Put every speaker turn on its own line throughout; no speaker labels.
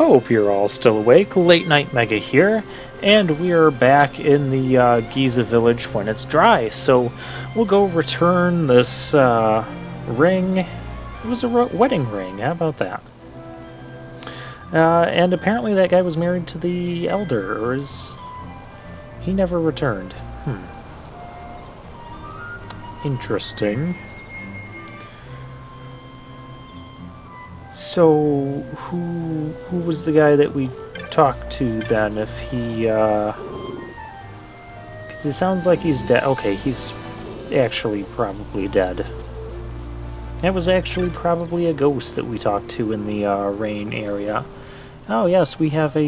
Hope you're all still awake. Late Night Mega here, and we are back in the Giza village when it's dry. So we'll go return this ring. It was a wedding ring. How about that? And apparently that guy was married to the elder, or is he never returned? Interesting. So, who was the guy that we talked to then, if he, 'cause it sounds like he's dead. Okay, he's actually probably dead. That was actually probably a ghost that we talked to in the, rain area. Oh yes, we have a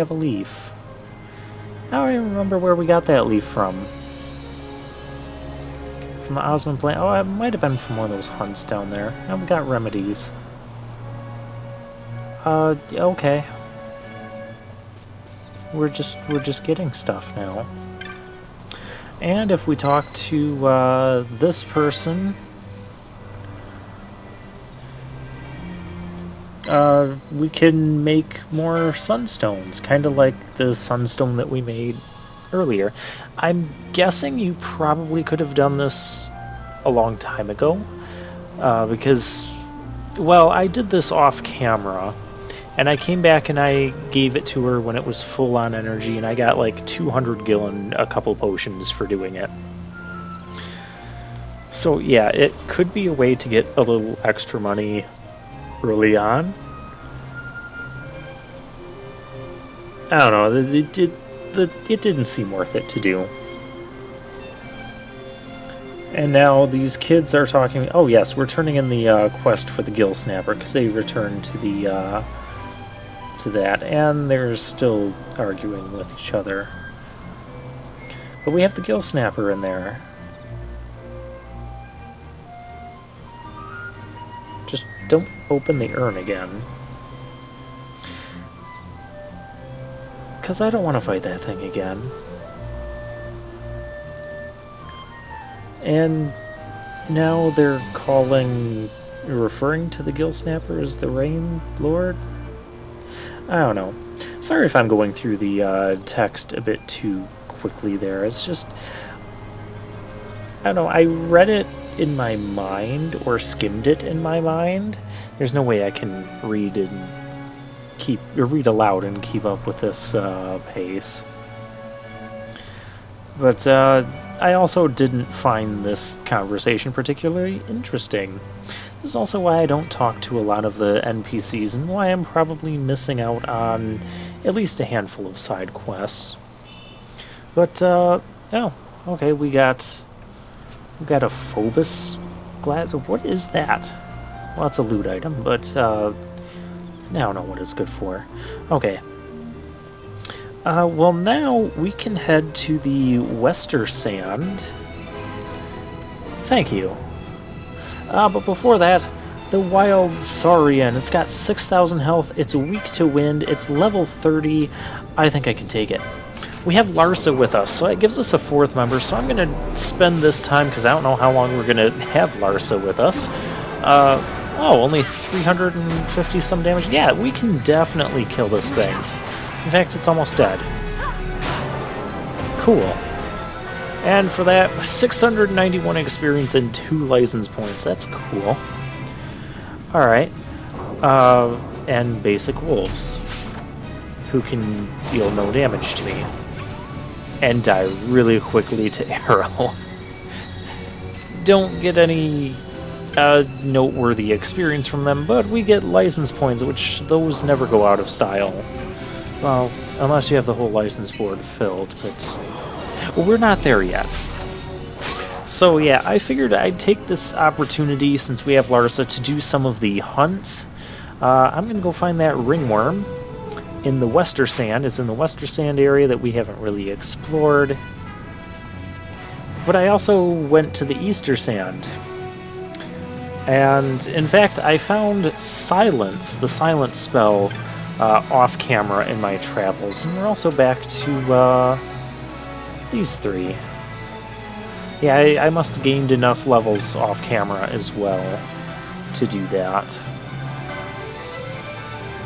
leaf. I don't even remember where we got that leaf from. From the Osmond plant. Oh, it might have been from one of those hunts down there. And we got remedies. Okay. We're just getting stuff now. And if we talk to, this person... we can make more sunstones, kind of like the sunstone that we made earlier. I'm guessing you probably could have done this a long time ago, because, well, I did this off camera. And I came back and I gave it to her when it was full on energy, and I got like 200 gil and a couple potions for doing it. So yeah, it could be a way to get a little extra money early on. I don't know, it didn't seem worth it to do. And now these kids are talking. Oh yes, we're turning in the quest for the Gill Snapper, because they returned to the to that, and they're still arguing with each other. But we have the Gill Snapper in there. Just don't open the urn again. Because I don't want to fight that thing again. And now they're referring to the Gill Snapper as the Rain Lord? I don't know. Sorry if I'm going through the text a bit too quickly there. It's just... I don't know, I read it in my mind, or skimmed it in my mind. There's no way I can read aloud and keep up with this pace. But I also didn't find this conversation particularly interesting. This is also why I don't talk to a lot of the NPCs, and why I'm probably missing out on at least a handful of side quests. But, oh, okay, we got a Phobos glass. What is that? Well, it's a loot item, but, I don't know what it's good for. Okay. Well, now we can head to the Wester Sand. Thank you. But before that, the Wild Saurian. It's got 6,000 health, it's weak to wind, it's level 30. I think I can take it. We have Larsa with us, so it gives us a fourth member, so I'm going to spend this time, because I don't know how long we're going to have Larsa with us. Oh, only 350 some damage? Yeah, we can definitely kill this thing. In fact, it's almost dead. Cool. And for that, 691 experience and 2 license points. That's cool. Alright. And basic wolves, who can deal no damage to me. And die really quickly to arrow. Don't get any noteworthy experience from them, but we get license points, which those never go out of style. Well, unless you have the whole license board filled, but... Well, we're not there yet. So yeah, I figured I'd take this opportunity, since we have Larsa, to do some of the hunts. I'm going to go find that ringworm in the Wester Sand. It's in the Wester Sand area that we haven't really explored. But I also went to the Easter Sand. And, in fact, I found Silence, the Silence spell, off camera in my travels. And we're also back to, these 3. Yeah, I must have gained enough levels off camera as well to do that.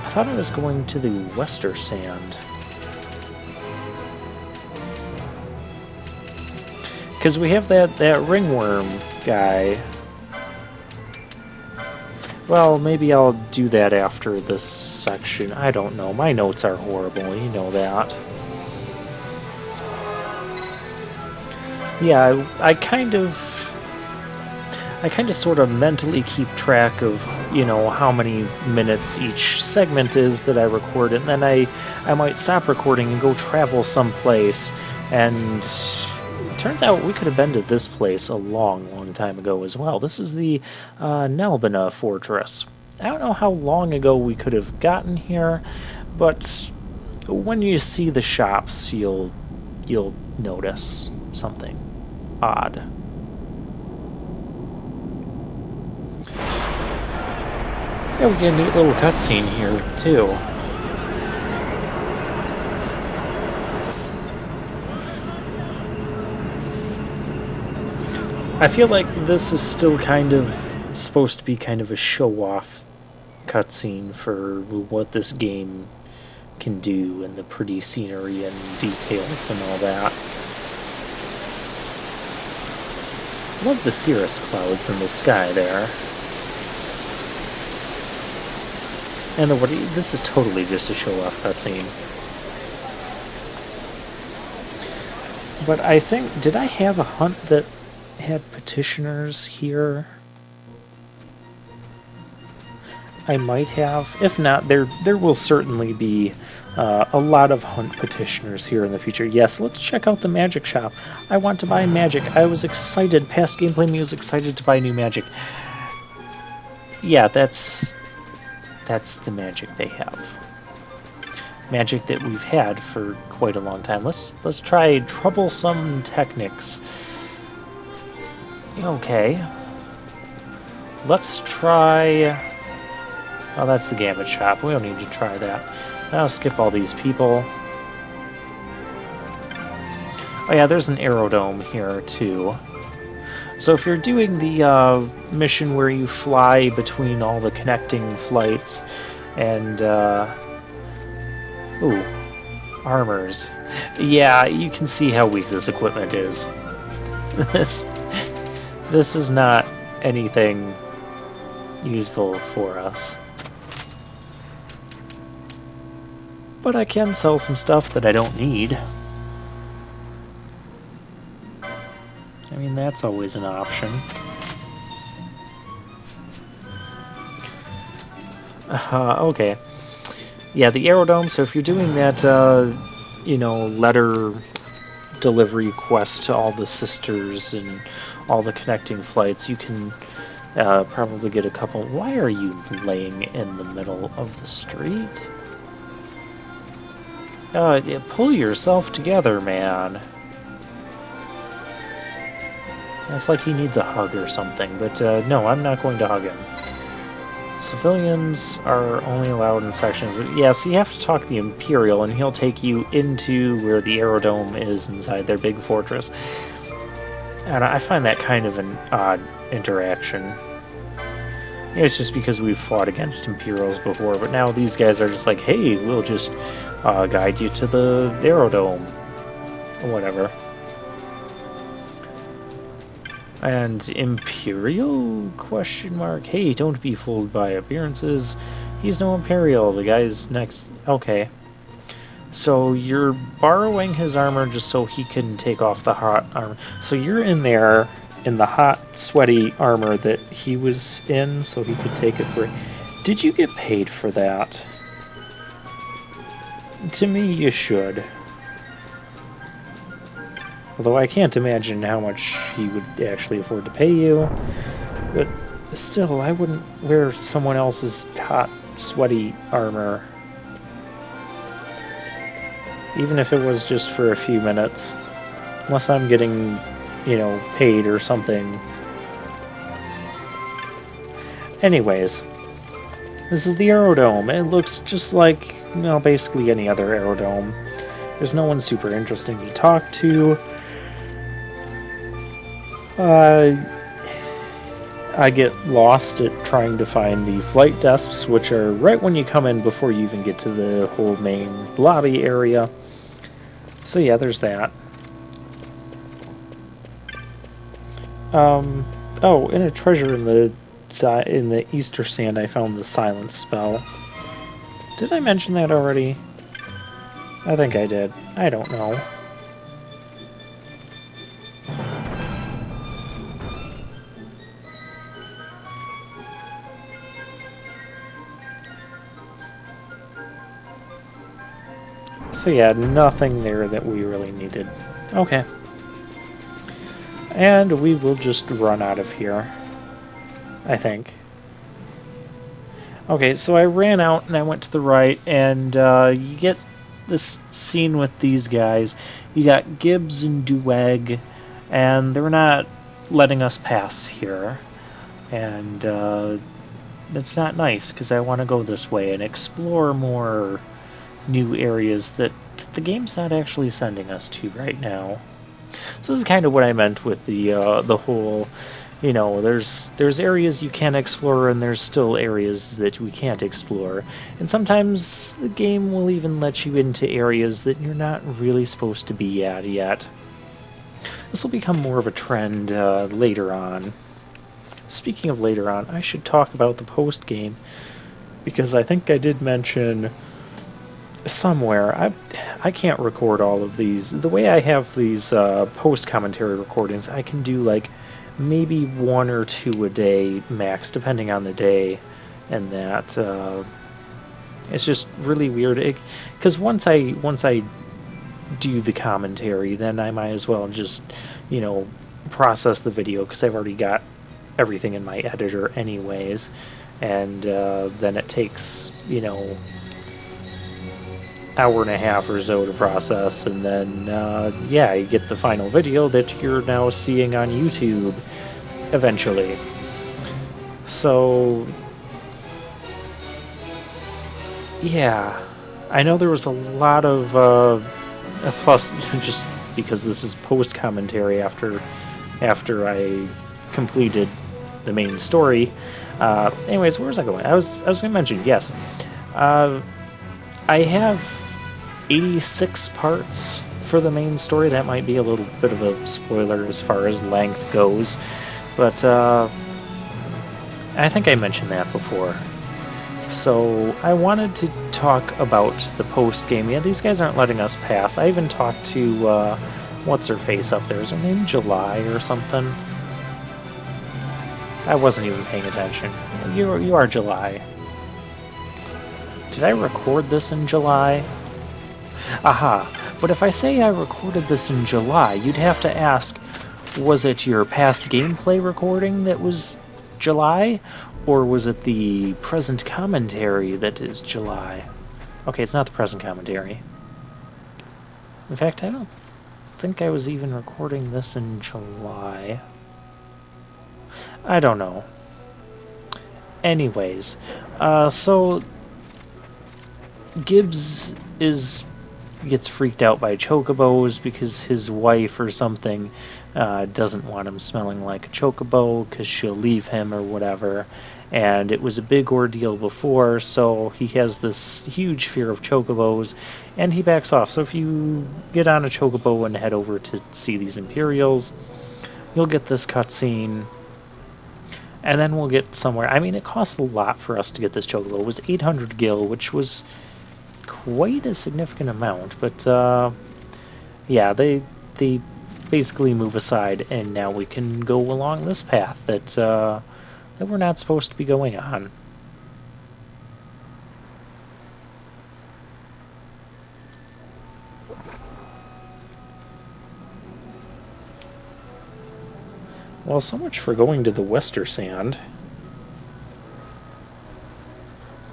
I thought I was going to the Wester Sand. Because we have that ringworm guy. Well, maybe I'll do that after this section. I don't know. My notes are horrible, you know that. Yeah, I kind of sort of mentally keep track of, you know, how many minutes each segment is that I record, and then I might stop recording and go travel someplace, and it turns out we could have been to this place a long, long time ago as well. This is the Nalbina Fortress. I don't know how long ago we could have gotten here, but when you see the shops, you'll notice something odd. Yeah, we get a neat little cutscene here, too. I feel like this is still kind of supposed to be kind of a show-off cutscene for what this game can do, and the pretty scenery and details and all that. Love the cirrus clouds in the sky there. And this is totally just a show-off cutscene. But I think, did I have a hunt that had petitioners here? I might have. If not, there will certainly be a lot of hunt petitioners here in the future. Yes, let's check out the magic shop. I want to buy magic. I was excited. Past gameplay me was excited to buy new magic. Yeah, that's the magic they have. Magic that we've had for quite a long time. Let's try Troublesome Technics. Okay. Let's try... Oh, that's the Gambit Shop. We don't need to try that. I'll skip all these people. Oh yeah, there's an aerodome here, too. So if you're doing the mission where you fly between all the connecting flights and... ooh, armors. Yeah, you can see how weak this equipment is. This is not anything useful for us. But I can sell some stuff that I don't need. I mean, that's always an option. Okay. Yeah, the aerodome, so if you're doing that, you know, letter delivery quest to all the sisters and all the connecting flights, you can probably get a couple... Why are you laying in the middle of the street? Yeah, pull yourself together, man. It's like he needs a hug or something, but no, I'm not going to hug him. Civilians are only allowed in sections. Yeah, so you have to talk to the Imperial, and he'll take you into where the aerodome is inside their big fortress. And I find that kind of an odd interaction. It's just because we've fought against Imperials before, but now these guys are just like, hey, we'll just guide you to the aerodome. Or whatever. And Imperial? Question mark. Hey, don't be fooled by appearances. He's no Imperial. The guy's next. Okay. So you're borrowing his armor just so he can take off the hot armor. So you're in there in the hot, sweaty armor that he was in so he could take it for... Did you get paid for that? To me, you should. Although I can't imagine how much he would actually afford to pay you. But still, I wouldn't wear someone else's hot, sweaty armor. Even if it was just for a few minutes. Unless I'm getting, you know, paid or something. Anyways. This is the aerodome. It looks just like, you know, basically any other aerodome. There's no one super interesting to talk to. I get lost at trying to find the flight desks, which are right when you come in before you even get to the whole main lobby area. So yeah, there's that. Oh, in a treasure in the Easter Sand, I found the silence spell. Did I mention that already? I think I did. I don't know. So yeah, nothing there that we really needed. Okay. And we will just run out of here, I think. Okay, so I ran out and I went to the right, and you get this scene with these guys. You got Gibbs and Duwag, and they're not letting us pass here. And it's not nice, because I want to go this way and explore more new areas that the game's not actually sending us to right now. So this is kind of what I meant with the whole, you know, there's areas you can explore and there's still areas that we can't explore. And sometimes the game will even let you into areas that you're not really supposed to be at yet. This will become more of a trend later on. Speaking of later on, I should talk about the post-game, because I think I did mention somewhere, I can't record all of these. The way I have these post-commentary recordings, I can do like maybe 1 or 2 a day max, depending on the day, and that it's just really weird. Because once I do the commentary, then I might as well just, you know, process the video, because I've already got everything in my editor anyways, and then it takes, you know, hour and a half or so to process, and then yeah, you get the final video that you're now seeing on YouTube eventually. So yeah, I know there was a lot of fuss just because this is post commentary after I completed the main story. Anyways, where was I going? I was going to mention, yes, I have 86 parts for the main story. That might be a little bit of a spoiler as far as length goes, but I think I mentioned that before. So I wanted to talk about the post-game. Yeah, these guys aren't letting us pass. I even talked to, what's-her-face up there. Is her name July or something? I wasn't even paying attention. You are July. Did I record this in July? Aha, but if I say I recorded this in July, you'd have to ask, was it your past gameplay recording that was July, or was it the present commentary that is July? Okay, it's not the present commentary. In fact, I don't think I was even recording this in July. I don't know. Anyways, so Gibbs gets freaked out by chocobos because his wife or something doesn't want him smelling like a chocobo because she'll leave him or whatever, and it was a big ordeal before, so he has this huge fear of chocobos and he backs off. So if you get on a chocobo and head over to see these Imperials, you'll get this cutscene, and then we'll get somewhere. I mean, it costs a lot for us to get this chocobo. It was 800 gil, which was quite a significant amount, but yeah, they basically move aside, and now we can go along this path that we're not supposed to be going on. Well, so much for going to the Wester Sand.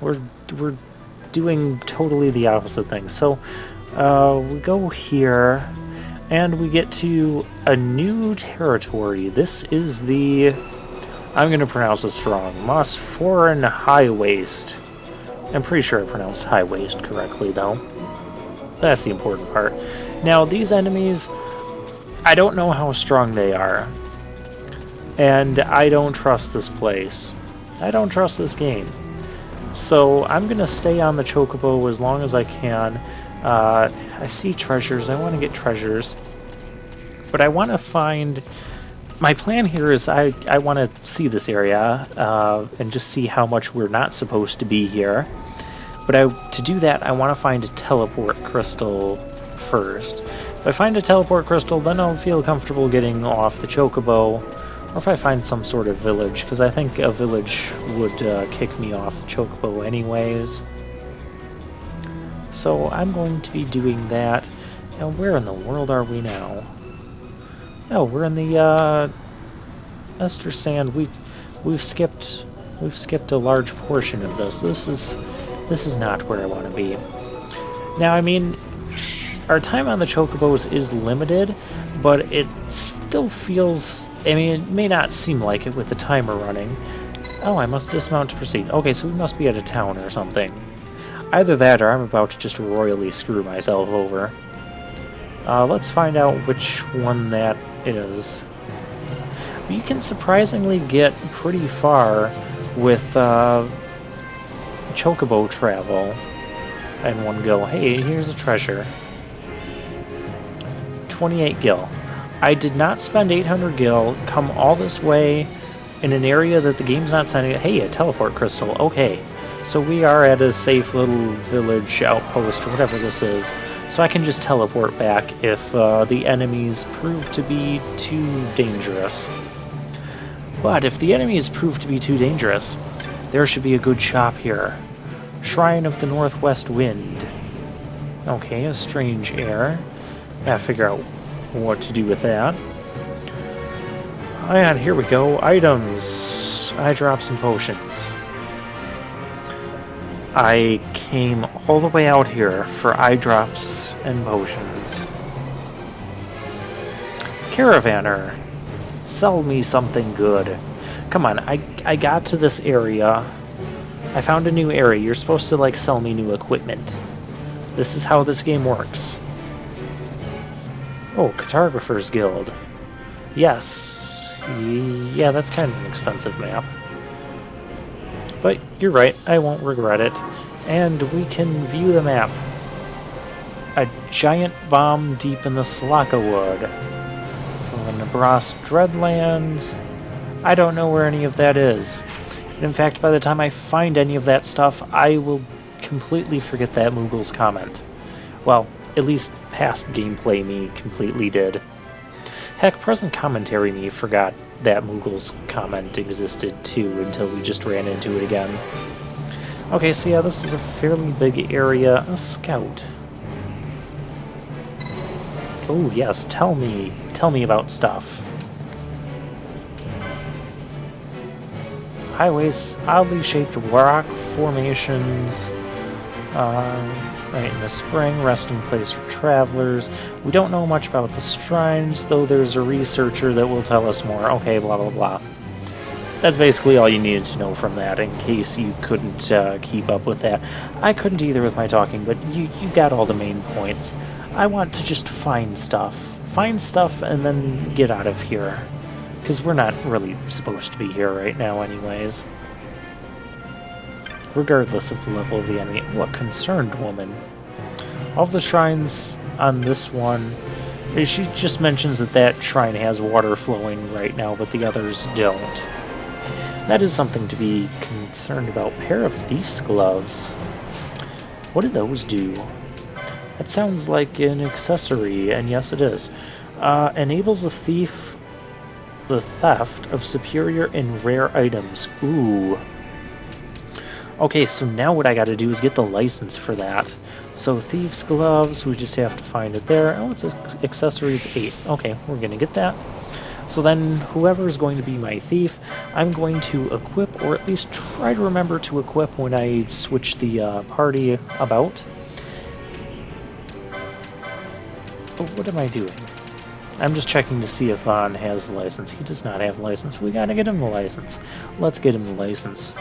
We're doing totally the opposite thing. So we go here and we get to a new territory. This is the, I'm going to pronounce this wrong, Mosforan High Waste. I'm pretty sure I pronounced High Waste correctly though. That's the important part. Now these enemies, I don't know how strong they are. And I don't trust this place. I don't trust this game. So I'm going to stay on the Chocobo as long as I can. I see treasures. I want to get treasures. But I want to find... My plan here is I want to see this area and just see how much we're not supposed to be here. But to do that, I want to find a teleport crystal first. If I find a teleport crystal, then I'll feel comfortable getting off the Chocobo. Or if I find some sort of village, because I think a village would kick me off the Chocobo anyways. So I'm going to be doing that. Now, where in the world are we now? Oh, we're in the Ester Sand. We've skipped a large portion of this. This is not where I want to be. Now, I mean, our time on the Chocobos is limited, but it still feels... I mean, it may not seem like it with the timer running. Oh, I must dismount to proceed. Okay, so we must be at a town or something. Either that, or I'm about to just royally screw myself over. Let's find out which one that is. But you can surprisingly get pretty far with Chocobo travel in one go. Hey, here's a treasure. 28 gil. I did not spend 800 gil, come all this way in an area that the game's not sending. Hey, a teleport crystal. Okay, so we are at a safe little village outpost or whatever this is. So I can just teleport back if the enemies prove to be too dangerous. But if the enemies prove to be too dangerous, there should be a good shop here. Shrine of the Northwest Wind. Okay, a strange air. Gotta figure out what to do with that. And here we go. Items. Eye drops and potions. I came all the way out here for eye drops and potions. Caravaner. Sell me something good. Come on, I got to this area. I found a new area. You're supposed to, like, sell me new equipment. This is how this game works. Oh, Cartographer's Guild. Yes. Yeah, that's kind of an expensive map. But you're right, I won't regret it. And we can view the map. A giant bomb deep in the Slaka Wood. From the Nabras Dreadlands. I don't know where any of that is. In fact, by the time I find any of that stuff, I will completely forget that Moogle's comment. Well, at least past gameplay me completely did. Heck, present commentary me forgot that Moogle's comment existed too until we just ran into it again. Okay, so yeah, this is a fairly big area. A scout. Oh yes, tell me about stuff. Highways, oddly shaped rock formations. Right in the spring, resting place for travelers. We don't know much about the shrines, though there's a researcher that will tell us more. Okay, blah blah blah. That's basically all you needed to know from that, in case you couldn't keep up with that. I couldn't either with my talking, but you got all the main points. I want to just find stuff. Find stuff and then get out of here. Because we're not really supposed to be here right now anyways. Regardless of the level of the enemy. What concerned woman. All of the shrines on this one, she just mentions that shrine has water flowing right now, but the others don't. That is something to be concerned about. Pair of thief's gloves. What do those do? That sounds like an accessory, and yes it is. Enables the thief the theft of superior and rare items. Ooh. Okay, so now what I gotta do is get the license for that. So Thieves' Gloves, we just have to find it there. Oh, it's Accessories 8. Okay, we're gonna get that. So then, whoever's going to be my thief, I'm going to equip, or at least try to remember to equip when I switch the party about. But what am I doing? I'm just checking to see if Vaughn has the license. He does not have the license. We gotta get him the license. Let's get him the license.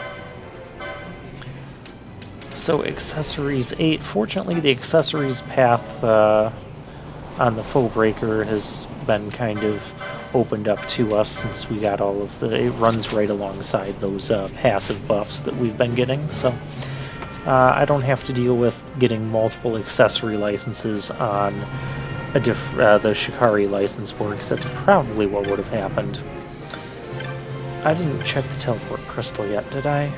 So, Accessories 8. Fortunately, the Accessories path on the foe breaker has been kind of opened up to us since we got all of the... It runs right alongside those passive buffs that we've been getting, so I don't have to deal with getting multiple accessory licenses on the Shikari license board, because that's probably what would have happened. I didn't check the teleport crystal yet, did I?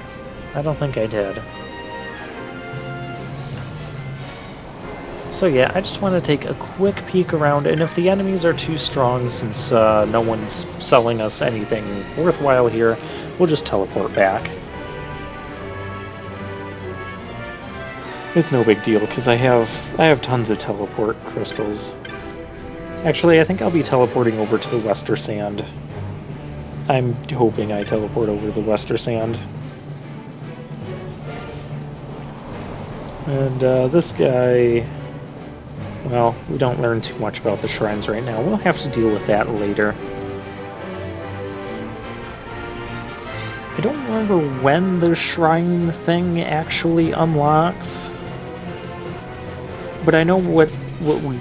I don't think I did. So yeah, I just want to take a quick peek around, and if the enemies are too strong, since no one's selling us anything worthwhile here, we'll just teleport back. It's no big deal, because I have tons of teleport crystals. Actually, I think I'll be teleporting over to the Wester Sand. I'm hoping I teleport over the Wester Sand. And this guy... Well, we don't learn too much about the shrines right now. We'll have to deal with that later. I don't remember when the shrine thing actually unlocks. But I know what we...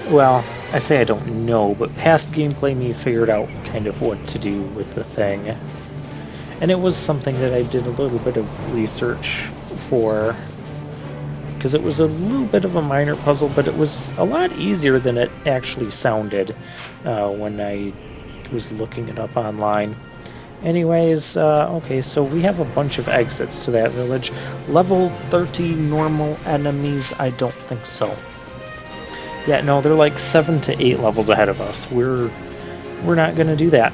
Well, I say I don't know, but past gameplay me figured out kind of what to do with the thing. And it was something that I did a little bit of research for, because it was a little bit of a minor puzzle, but it was a lot easier than it actually sounded when I was looking it up online. Anyways, okay, so we have a bunch of exits to that village. Level 30 normal enemies? I don't think so. Yeah, no, they're like 7 to 8 levels ahead of us. We're not gonna do that.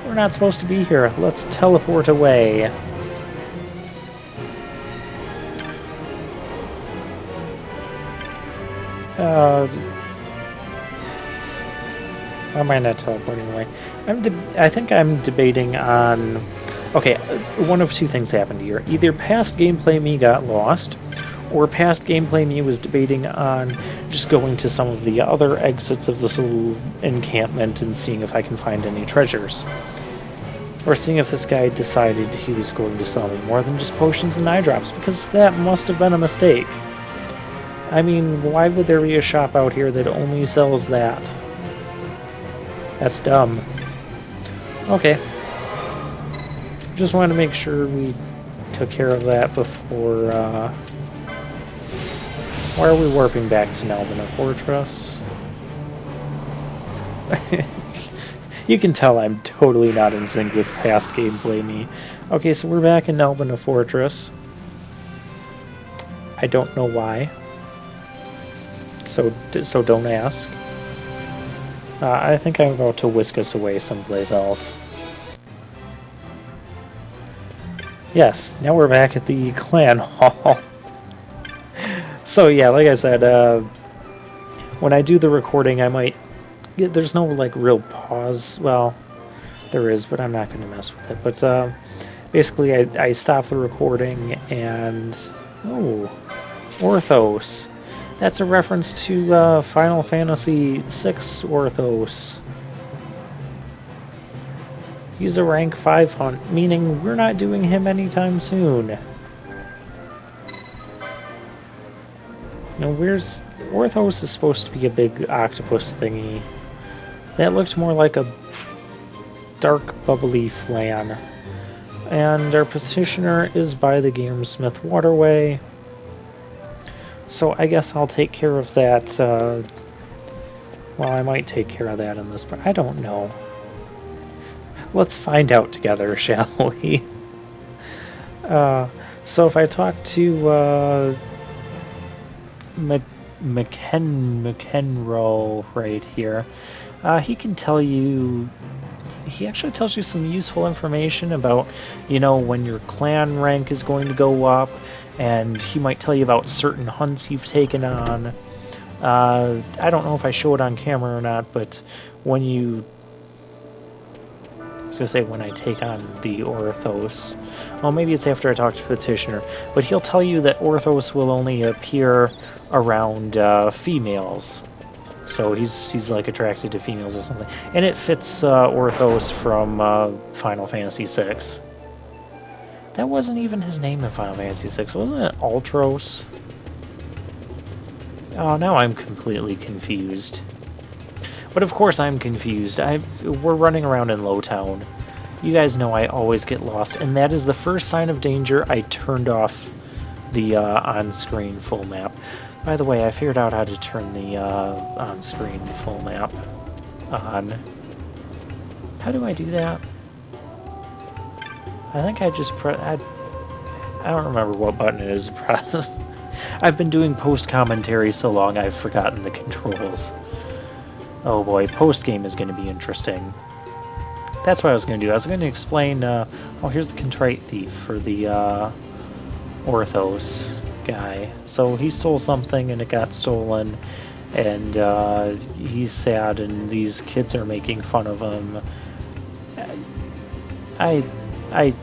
We're not supposed to be here. Let's teleport away. Why am I not teleporting away? I think I'm debating on... Okay, one of two things happened here. Either past gameplay me got lost, or past gameplay me was debating on just going to some of the other exits of this little encampment and seeing if I can find any treasures. Or seeing if this guy decided he was going to sell me more than just potions and eye drops, because that must have been a mistake. I mean, why would there be a shop out here that only sells that? That's dumb. Okay. Just wanted to make sure we took care of that before, Why are we warping back to Nalbina Fortress? You can tell I'm totally not in sync with past gameplay me. Okay, so we're back in Nalbina Fortress. I don't know why. So don't ask. I think I'm about to whisk us away someplace else. Yes, now we're back at the clan hall. So yeah, like I said, when I do the recording, I might... There's no, like, real pause. Well, there is, but I'm not going to mess with it. But basically, I stop the recording and... Oh, Orthos. That's a reference to Final Fantasy VI Orthos. He's a rank 5 hunt, meaning we're not doing him anytime soon. Now, where's... Orthos is supposed to be a big octopus thingy. That looked more like a dark, bubbly flan. And our petitioner is by the Gamersmith Waterway. So I guess I'll take care of that, well, I might take care of that in this, but I don't know. Let's find out together, shall we? So if I talk to, McEnroe right here, he can tell you... He actually tells you some useful information about, you know, when your clan rank is going to go up, and he might tell you about certain hunts you've taken on. I don't know if I show it on camera or not, but when you... I was going to say when I take on the Orthos. Well, maybe it's after I talk to Petitioner. But he'll tell you that Orthos will only appear around females. So he's like attracted to females or something. And it fits Orthos from Final Fantasy VI. That wasn't even his name in Final Fantasy VI, wasn't it? Ultros? Oh, now I'm completely confused. But of course I'm confused. We're running around in Lowtown. You guys know I always get lost, and that is the first sign of danger. I turned off the on-screen full map. By the way, I figured out how to turn the on-screen full map on. How do I do that? I think I just press... I don't remember what button it is to press. I've been doing post-commentary so long I've forgotten the controls. Oh boy, post-game is going to be interesting. That's what I was going to do. I was going to explain... oh, here's the Contrite Thief for the Orthos guy. So he stole something and it got stolen, and he's sad and these kids are making fun of him. I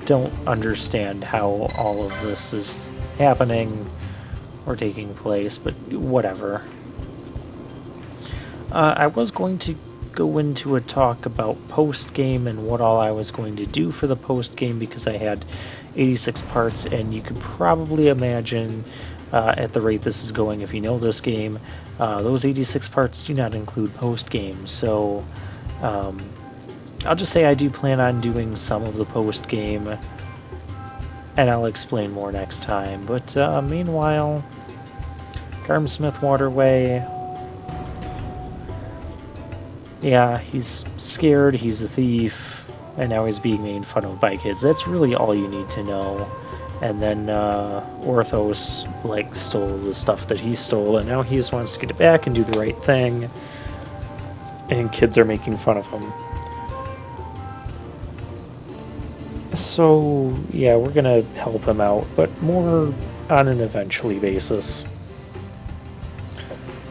don't understand how all of this is happening or taking place, but whatever. I was going to go into a talk about post-game and what all I was going to do for the post-game, because I had 86 parts, and you could probably imagine at the rate this is going, if you know this game, those 86 parts do not include post-game, so I'll just say I do plan on doing some of the post-game, and I'll explain more next time. But meanwhile, Garmsmith Waterway, yeah, he's scared, he's a thief, and now he's being made fun of by kids. That's really all you need to know. And then Orthos, like, stole the stuff that he stole, and now he just wants to get it back and do the right thing, and kids are making fun of him. So, yeah, we're gonna help him out, but more on an eventually basis.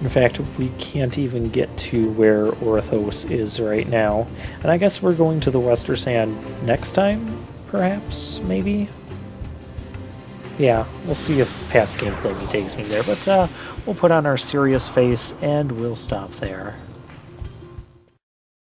In fact, we can't even get to where Orthos is right now. And I guess we're going to the Wester Sand next time, perhaps, maybe? Yeah, we'll see if past gameplay takes me there, but we'll put on our serious face and we'll stop there.